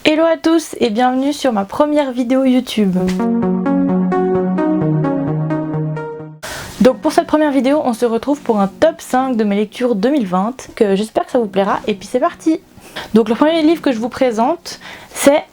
Hello à tous et bienvenue sur ma première vidéo YouTube. Donc pour cette première vidéo, on se retrouve pour un top 5 de mes lectures 2020, que j'espère que ça vous plaira, et puis c'est parti. Donc le premier livre que je vous présente, c'est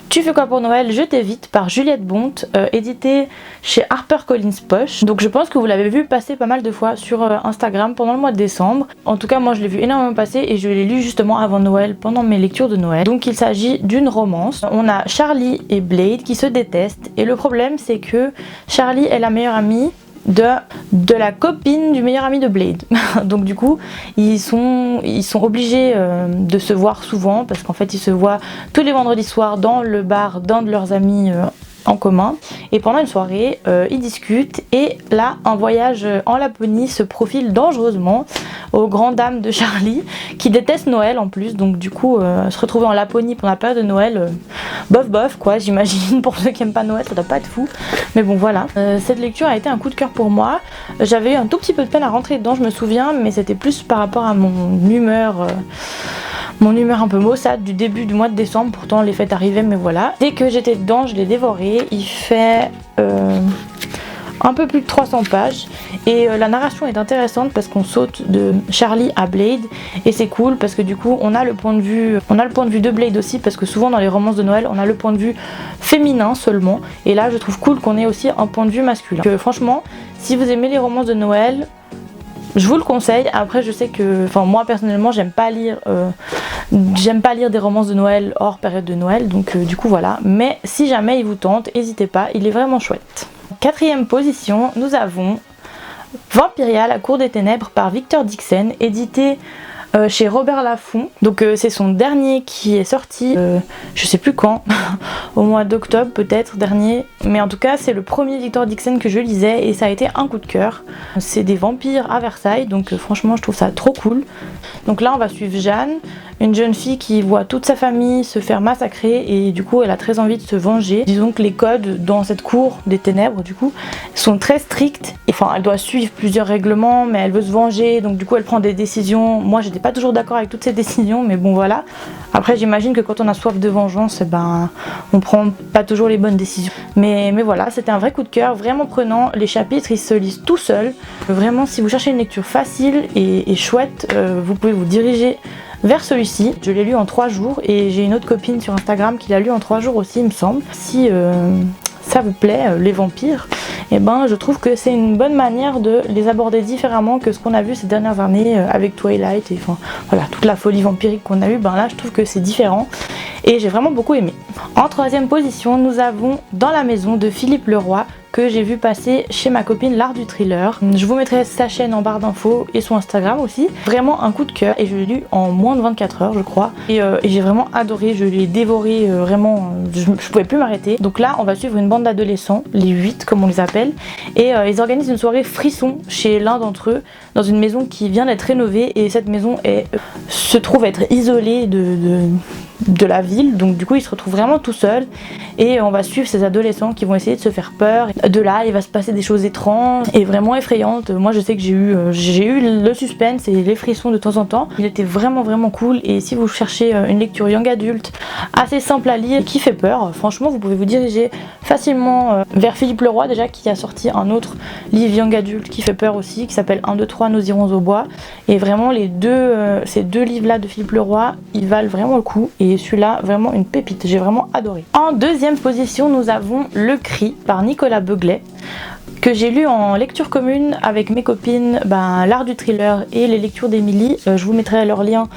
Tu fais quoi pour Noël, je t'évite par Juliette Bonte, édité chez HarperCollins Poche. Donc je pense que vous l'avez vu passer pas mal de fois sur Instagram pendant le mois de décembre. En tout cas moi je l'ai vu énormément passer et je l'ai lu justement avant Noël, pendant mes lectures de Noël. Donc il s'agit d'une romance. On a Charlie et Blade qui se détestent et le problème c'est que Charlie est la meilleure amie de la copine du meilleur ami de Blade. Donc du coup ils sont obligés de se voir souvent parce qu'en fait ils se voient tous les vendredis soirs dans le bar d'un de leurs amis en commun, et pendant une soirée ils discutent et là un voyage en Laponie se profile dangereusement aux grandes dames de Charlie qui déteste Noël en plus. Donc du coup se retrouver en Laponie pendant la période de Noël, bof bof quoi, j'imagine. Pour ceux qui aiment pas Noël ça doit pas être fou, mais bon voilà. Cette lecture a été un coup de cœur pour moi. J'avais eu un tout petit peu de peine à rentrer dedans, je me souviens, mais c'était plus par rapport à mon humeur un peu maussade du début du mois de décembre. Pourtant les fêtes arrivaient, mais voilà. Dès que j'étais dedans, je l'ai dévoré. Il fait un peu plus de 300 pages et la narration est intéressante parce qu'on saute de Charlie à Blade et c'est cool parce que du coup on a le point de vue de Blade aussi, parce que souvent dans les romances de Noël on a le point de vue féminin seulement, et là je trouve cool qu'on ait aussi un point de vue masculin. Donc, franchement, si vous aimez les romances de Noël, je vous le conseille. Après je sais que, moi personnellement j'aime pas lire des romances de Noël hors période de Noël, donc du coup voilà. Mais si jamais il vous tente, n'hésitez pas, il est vraiment chouette. Quatrième position, nous avons Vampiria, la cour des ténèbres par Victor Dixon, édité chez Robert Laffont. Donc c'est son dernier qui est sorti, je sais plus quand, au mois d'octobre peut-être dernier, mais en tout cas c'est le premier Victor Dixon que je lisais et ça a été un coup de cœur. C'est des vampires à Versailles, donc franchement je trouve ça trop cool. Donc là on va suivre Jeanne, une jeune fille qui voit toute sa famille se faire massacrer et du coup elle a très envie de se venger. Disons que les codes dans cette cour des ténèbres du coup sont très stricts, et elle doit suivre plusieurs règlements, mais elle veut se venger, donc du coup elle prend des décisions. Moi j'étais pas toujours d'accord avec toutes ces décisions, mais bon voilà. Après j'imagine que quand on a soif de vengeance, on prend pas toujours les bonnes décisions. Mais voilà, c'était un vrai coup de cœur, vraiment prenant. Les chapitres ils se lisent tout seuls. Vraiment, si vous cherchez une lecture facile et chouette, vous pouvez vous diriger vers celui-ci. Je l'ai lu en 3 jours et j'ai une autre copine sur Instagram qui l'a lu en 3 jours aussi, il me semble. Si ça vous plaît, les vampires, je trouve que c'est une bonne manière de les aborder différemment que ce qu'on a vu ces dernières années avec Twilight et voilà, toute la folie vampirique qu'on a eu. Là je trouve que c'est différent et j'ai vraiment beaucoup aimé. En 3ème position, nous avons Dans la maison de Philippe Leroy, que j'ai vu passer chez ma copine L'Art du Thriller. Je vous mettrai sa chaîne en barre d'infos et son Instagram aussi. Vraiment un coup de cœur et je l'ai lu en moins de 24 heures je crois. Et j'ai vraiment adoré, je l'ai dévoré vraiment, je pouvais plus m'arrêter. Donc là on va suivre une bande d'adolescents, les 8 comme on les appelle, et ils organisent une soirée frisson chez l'un d'entre eux dans une maison qui vient d'être rénovée, et cette maison se trouve être isolée de la ville, donc du coup ils se retrouvent vraiment tout seuls et on va suivre ces adolescents qui vont essayer de se faire peur. De là il va se passer des choses étranges et vraiment effrayantes. Moi je sais que j'ai eu le suspense et les frissons de temps en temps. Il était vraiment cool, et si vous cherchez une lecture young adulte assez simple à lire qui fait peur, franchement vous pouvez vous diriger facilement vers Philippe Leroy, déjà qui a sorti un autre livre young adulte qui fait peur aussi, qui s'appelle 1, 2, 3 nous irons au bois, et vraiment ces deux livres là de Philippe Leroy ils valent vraiment le coup, et celui-là vraiment une pépite, j'ai vraiment adoré. En 2ème position, nous avons Le Cri par Nicolas Beuglet, que j'ai lu en lecture commune avec mes copines, L'Art du Thriller et les lectures d'Émilie. Je vous mettrai leur lien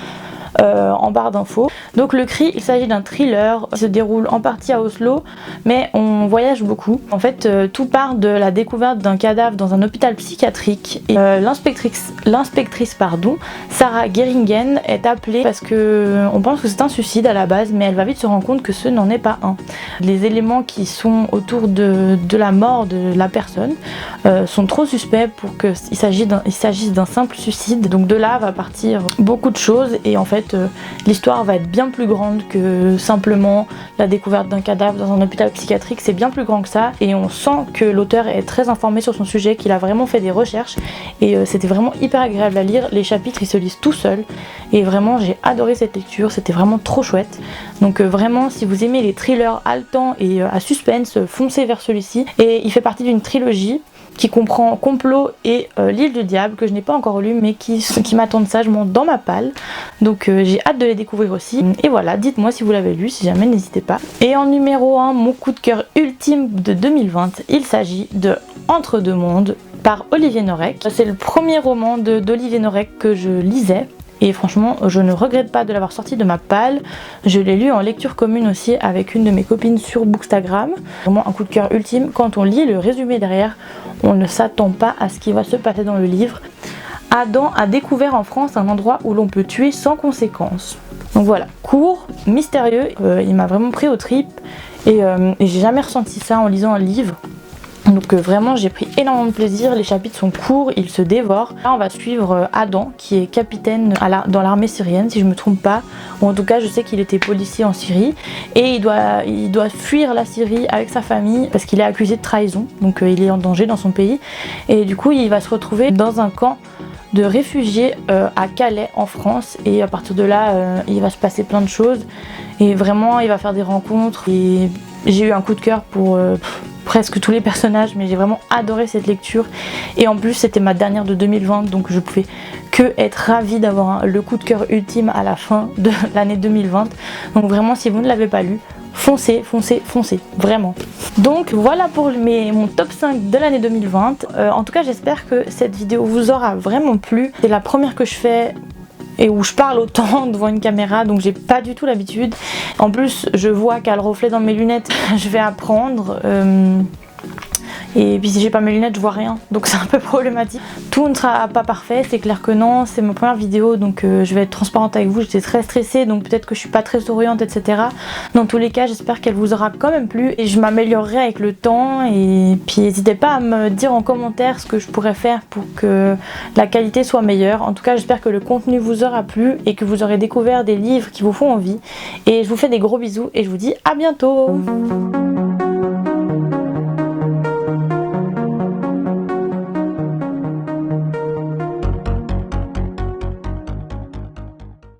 en barre d'infos. Donc Le Cri, il s'agit d'un thriller qui se déroule en partie à Oslo, mais on voyage beaucoup. En fait tout part de la découverte d'un cadavre dans un hôpital psychiatrique, et l'inspectrice Sarah Geringen est appelée parce que on pense que c'est un suicide à la base, mais elle va vite se rendre compte que ce n'en est pas un. Les éléments qui sont autour de la mort de la personne sont trop suspects pour qu'il s'agisse d'un simple suicide. Donc de là va partir beaucoup de choses, et en fait fait l'histoire va être bien plus grande que simplement la découverte d'un cadavre dans un hôpital psychiatrique. C'est bien plus grand que ça et on sent que l'auteur est très informé sur son sujet, qu'il a vraiment fait des recherches et c'était vraiment hyper agréable à lire. Les chapitres ils se lisent tout seuls et vraiment j'ai adoré cette lecture, c'était vraiment trop chouette. Donc vraiment si vous aimez les thrillers haletants et à suspense, foncez vers celui-ci. Et il fait partie d'une trilogie qui comprend Complot et L'île du diable, que je n'ai pas encore lu mais qui m'attendent sagement dans ma palle. Donc j'ai hâte de les découvrir aussi. Et voilà, dites-moi si vous l'avez lu, si jamais, n'hésitez pas. Et en numéro 1, mon coup de cœur ultime de 2020, il s'agit de Entre deux mondes par Olivier Norek. C'est le premier roman d'Olivier Norek que je lisais. Et franchement, je ne regrette pas de l'avoir sorti de ma palle. Je l'ai lu en lecture commune aussi avec une de mes copines sur Bookstagram. Vraiment un coup de cœur ultime. Quand on lit le résumé derrière, on ne s'attend pas à ce qui va se passer dans le livre. Adam a découvert en France un endroit où l'on peut tuer sans conséquence. Donc voilà, court, mystérieux, il m'a vraiment pris aux tripes et j'ai jamais ressenti ça en lisant un livre. Donc vraiment j'ai pris énormément de plaisir, les chapitres sont courts, ils se dévorent. Là on va suivre Adam qui est capitaine dans l'armée syrienne si je me trompe pas, ou en tout cas je sais qu'il était policier en Syrie et il doit fuir la Syrie avec sa famille parce qu'il est accusé de trahison, donc il est en danger dans son pays et du coup il va se retrouver dans un camp de réfugiés à Calais en France et à partir de là il va se passer plein de choses et vraiment il va faire des rencontres et j'ai eu un coup de cœur pour presque tous les personnages, mais j'ai vraiment adoré cette lecture et en plus c'était ma dernière de 2020 donc je pouvais que être ravie d'avoir le coup de cœur ultime à la fin de l'année 2020. Donc vraiment si vous ne l'avez pas lu, foncez, foncez, foncez, vraiment. Donc voilà pour mon top 5 de l'année 2020. En tout cas j'espère que cette vidéo vous aura vraiment plu. C'est la première que je fais et où je parle autant devant une caméra, donc j'ai pas du tout l'habitude. En plus je vois qu'à le reflet dans mes lunettes je vais apprendre et puis si j'ai pas mes lunettes je vois rien, donc c'est un peu problématique. Tout ne sera pas parfait, c'est clair que non, c'est ma première vidéo donc je vais être transparente avec vous, j'étais très stressée donc peut-être que je suis pas très souriante etc. Dans tous les cas j'espère qu'elle vous aura quand même plu et je m'améliorerai avec le temps et puis n'hésitez pas à me dire en commentaire ce que je pourrais faire pour que la qualité soit meilleure. En tout cas j'espère que le contenu vous aura plu et que vous aurez découvert des livres qui vous font envie et je vous fais des gros bisous et je vous dis à bientôt.